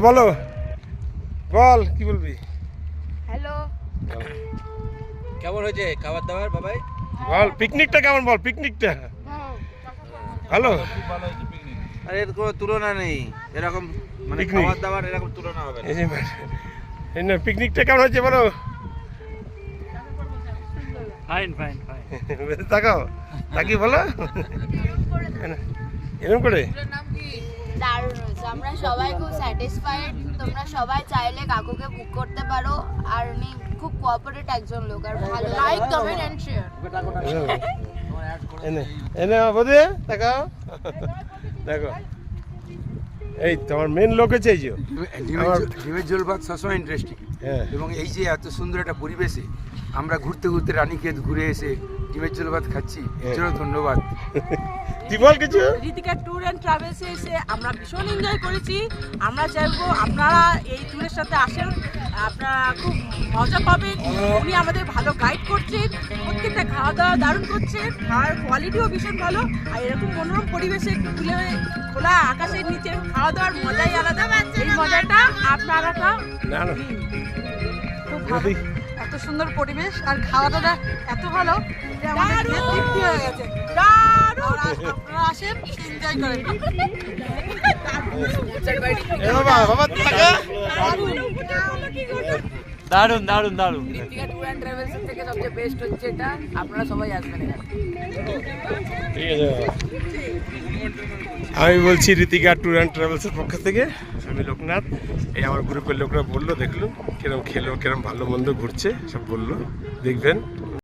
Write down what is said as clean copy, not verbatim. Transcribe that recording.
বলো, বল কি বলবি? হ্যালো, কেমন হয়েছে খাবার দাবার বাবাই? বল পিকনিকটা কেমন, বল পিকনিকটা ভালো। আরে এর কোনো তুলনা নেই, এরকম মানে Picnic? খাবার দাবার এরকম তুলনা হবে না। এই যে পিকনিকটা কেমন হয়েছে বলো? Fine fine fine. তাকাও, তাকি বলো এরকম করে। দারুণ হয়েছে। আমরা সবাই খুব স্যাটিসফাইড। তোমরা সবাই চাইলে কাকুকে বুক করতে পারো। আর উনি খুব কোঅপারেট একজন লোক, আর ভালো লাইক কমেন্ট এন্ড শেয়ার। এনে এনে বোধে তাকাও, দেখো এই তোমার মেন লোক হচ্ছে এই যে ডিমের ঝোল ভাত সবসময় ইন্টারেস্টিং, হ্যাঁ। এবং এই যে এত সুন্দর একটা পরিবেশে আমরা ঘুরতে ঘুরতে রানীক্ষেত ঘুরে এসে ডিমের ঝোল ভাত খাচ্ছি, এর জন্য ধন্যবাদ। তুই বল কিছু। ঋতিকা ট্যুর অ্যান্ড ট্রাভেলসে এসে আমরা ভীষণ এনজয় করেছি। আমরা চাইবো আপনারা এই ট্যুরের সাথে আসেন, আপনারা খুব মজা পাবেন। উনি আমাদের ভালো গাইড করছেন, প্রত্যেকটা খাওয়া দাওয়া দারুণ করছেন, খাওয়ার কোয়ালিটিও ভীষণ ভালো। আর এরকম মনোরম পরিবেশে খুলে খোলা আকাশের নিচে খাওয়া দাওয়ার মজাই আলাদা। এই মজাটা আপনারা না না খুব ভালো। এত সুন্দর পরিবেশ আর খাওয়া দাওয়া এত ভালো যে আমাদের খেয়ে তৃপ্তি হয়ে গেছে। আর আপনারা আসেন, এনজয় করেন। এ বাবা বাবা তাকা। দারুন দারুন দারুন। ঋতিকা ট্যুর অ্যান্ড ট্রাভেলস থেকে সবচেয়ে বেস্ট হচ্ছে এটা। আপনারা সবাই আসবেন এখানে। ঠিক আছে বাবা। আমি বলছি ঋতিকা ট্যুর অ্যান্ড ট্রাভেলসের পক্ষ থেকে, আমি লোকনাথ। এই আমার গ্রুপের লোকরা বললো, দেখলো কিরম খেলো, কিরম ভালো মন্দ ঘুরছে, সব বললো, দেখবেন।